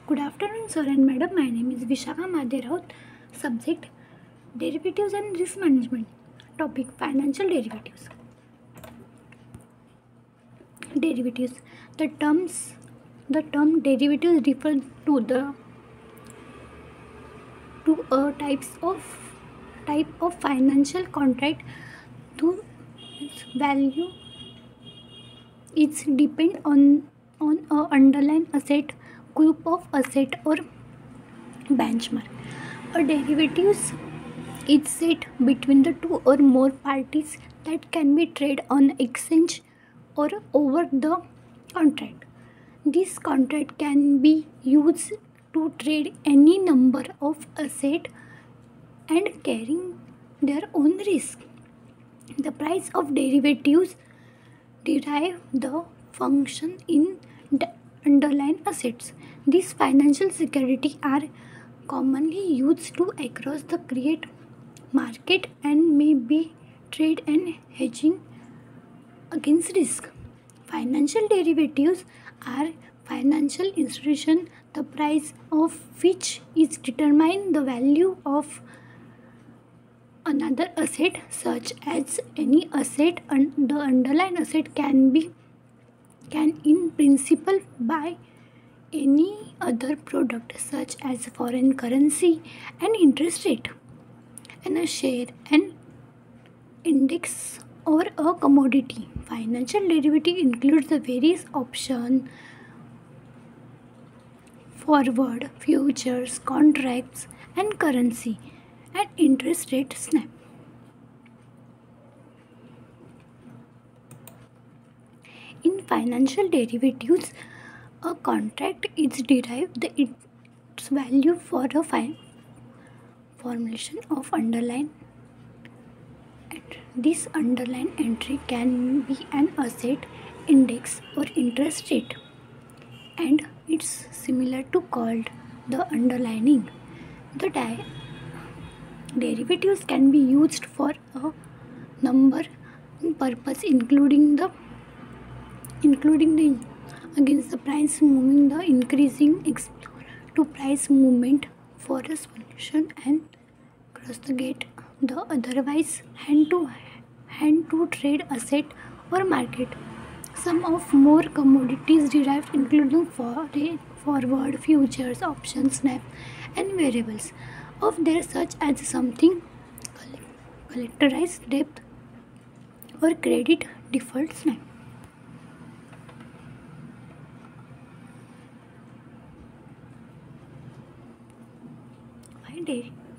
Good afternoon, sir and madam. My name is Vishakha Madhyaraut. Subject Derivatives and Risk Management. Topic Financial Derivatives. Derivatives. The term derivatives refers to a type of financial contract to its value. It's depend on a underlying asset, group of asset or benchmark. A derivatives is set between the two or more parties that can be traded on exchange or over the contract. This contract can be used to trade any number of assets and carrying their own risk. The price of derivatives derive the function in the underlying assets. These financial securities are commonly used to across the credit market and may be trade and hedging against risk. Financial derivatives are financial institution the price of which is determined the value of another asset such as any asset and the underlying asset can in principle buy any other product such as foreign currency and interest rate and a share an index or a commodity. Financial derivative includes the various option, forward, futures, contracts and currency and interest rate snap. In financial derivatives, a contract is derived its value for a formulation of underlying. This underlying entry can be an asset, index or interest rate, and it's similar to called the underlining. The derivatives can be used for a number purpose including the against the price moving the increasing to price movement for a solution and cross the gate the otherwise hand to trade asset or market. Some of more commodities derived including forward, futures, options, snap and variables of there such as something characterized depth or credit default snap.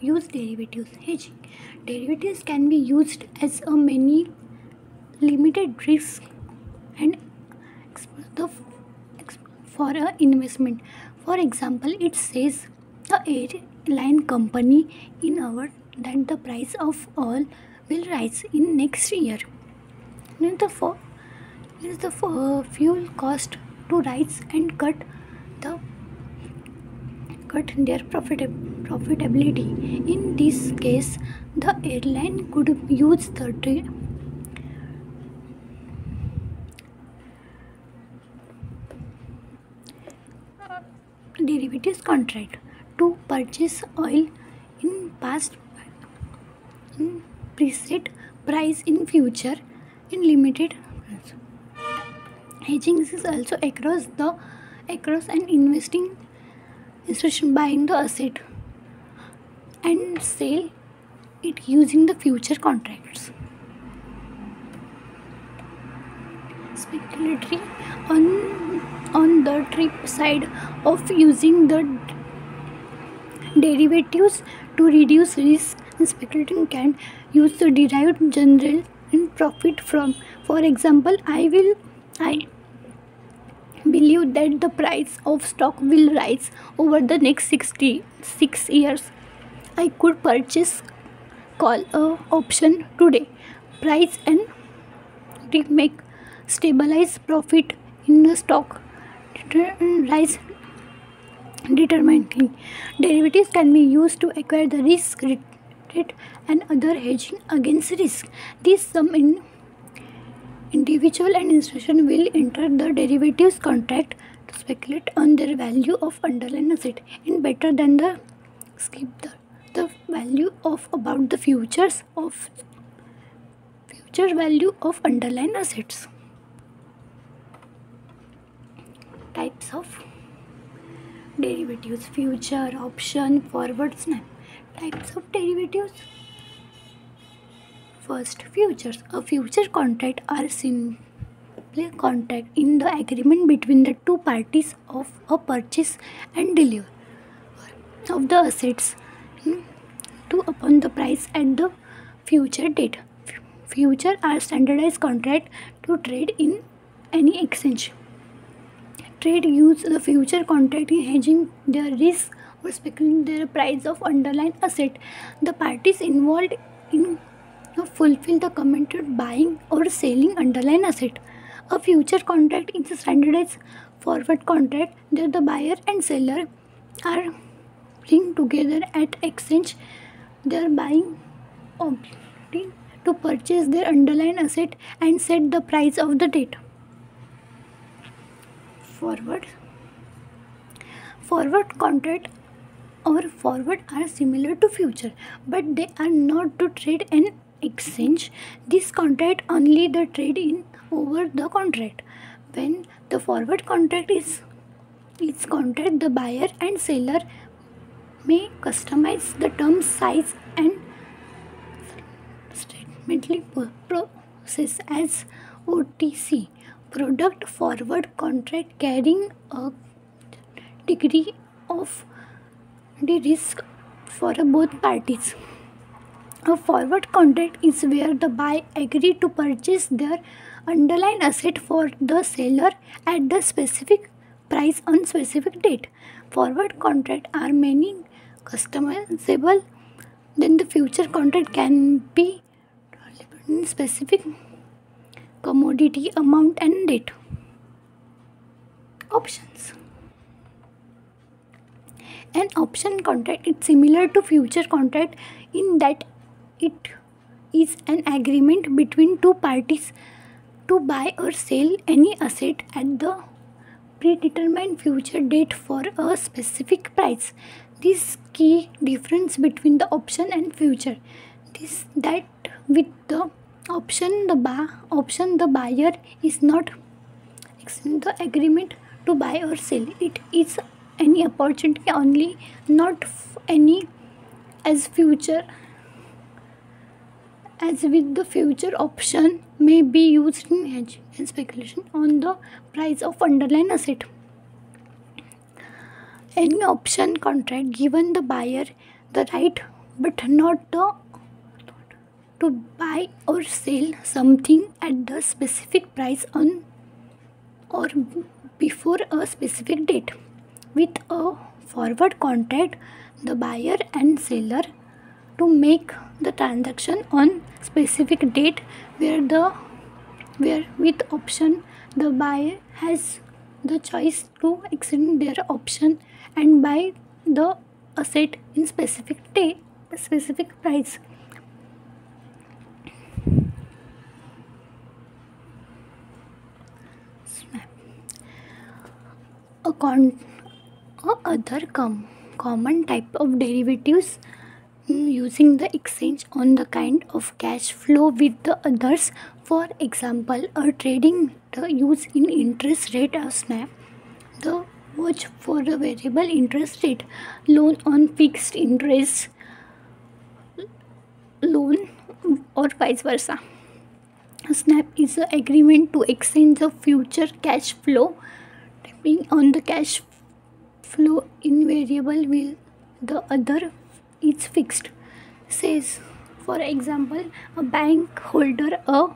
Use derivatives hedging. Derivatives can be used as a many limited risk and for a investment. For example, it says a airline company in our that the price of oil will rise in next year. Then the fuel cost to rise and the cut their profitability. In this case, the airline could use the derivatives contract to purchase oil in past in preset price in future in limited. Hedging is also across an investing institution buying the asset and sell it using the future contracts. Speculatory on the trip side of using the derivatives to reduce risk, speculating can use the derived general and profit from. For example, I believe that the price of stock will rise over the next 66 years. I could purchase call a option today. Price and make stabilize profit in the stock rise determining. Derivatives can be used to acquire the risk rate and other hedging against risk. This sum in individual and institution will enter the derivatives contract speculate on their value of underlying asset and better than the skip the value of about the future value of underlying assets. Types of derivatives: future, option, forward, snap. Types of derivatives. First, futures. A future contract are simply contract in the agreement between the two parties of a purchase and deliver of the assets to upon the price at the future date. Future are standardized contract to trade in any exchange. Trade use the future contract in hedging their risk or speculating their price of underlying asset. The parties involved in fulfill the committed buying or selling underlying asset. A future contract is a standardized forward contract that the buyer and seller are bring together at exchange their buying objective to purchase their underlying asset and set the price of the date. Forward contract or forward are similar to future, but they are not to trade and exchange. This contract only the trade in over the contract. When the forward contract is contract, the buyer and seller may customize the term, size and statemently process as OTC product. Forward contract carrying a degree of the risk for both parties. A forward contract is where the buyer agree to purchase their underlying asset for the seller at the specific price on specific date. Forward contract are many customizable then the future contract can be in specific commodity amount and date. Options. An option contract is similar to future contract in that it is an agreement between two parties to buy or sell any asset at the predetermined future date for a specific price. This key difference between the option and future is that with the option the buyer is not extend the agreement to buy or sell. It is any opportunity only, not any as future. As with the future, option may be used in hedging and speculation on the price of underlying asset. Any option contract given the buyer the right but not the to buy or sell something at the specific price on or before a specific date. With a forward contract, the buyer and seller to make the transaction on specific date where with option the buyer has the choice to extend their option and buy the asset in specific price. Common type of derivatives using the exchange on the kind of cash flow with the others. For example, a trading the use in interest rate of snap the watch for the variable interest rate loan on fixed interest loan or vice versa. Snap is an agreement to exchange the future cash flow depending on the cash flow in variable will the other is fixed. Says for example, a bank holder a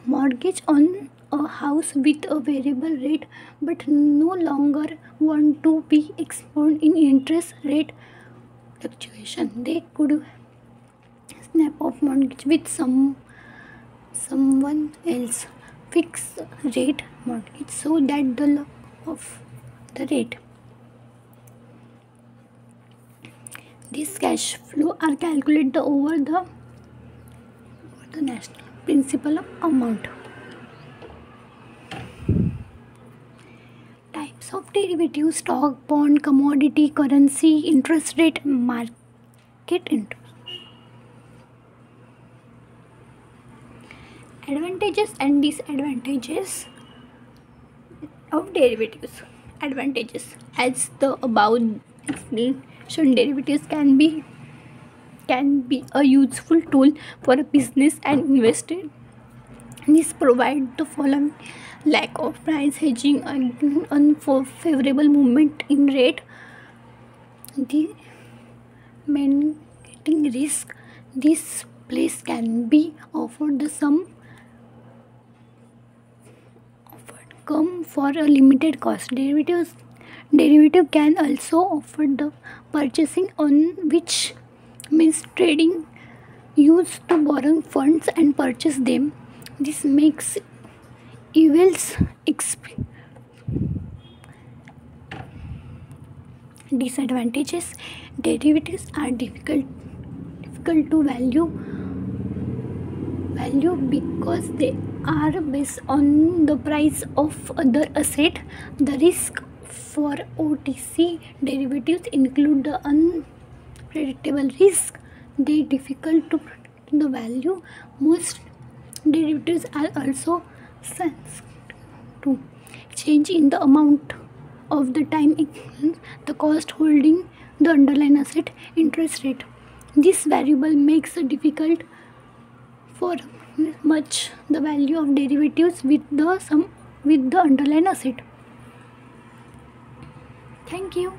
mortgage on a house with a variable rate but no longer want to be exposed in interest rate fluctuation. They could snap off mortgage with someone else fixed rate mortgage so that the low of the rate. This cash flow are calculated over the national principal amount. Types of derivatives: stock, bond, commodity, currency, interest rate, market interest. Advantages and disadvantages of derivatives. Advantages: as the above explanation, derivatives can be a useful tool for a business and investor. This provide the following: lack of price hedging and unfavorable movement in rate, the mitigating risk. This place can be offered the sum offered come for a limited cost. Derivative can also offer the purchasing on, which means trading used to borrow funds and purchase them. This makes evils disadvantages. Derivatives are difficult to value because they are based on the price of other asset. The risk for OTC derivatives include the unpredictable risk. They difficult to predict the value. Most derivatives are also sensitive to change in the amount of the time the cost holding the underlying asset, interest rate. This variable makes it difficult for much the value of derivatives with the underlying asset. Thank you.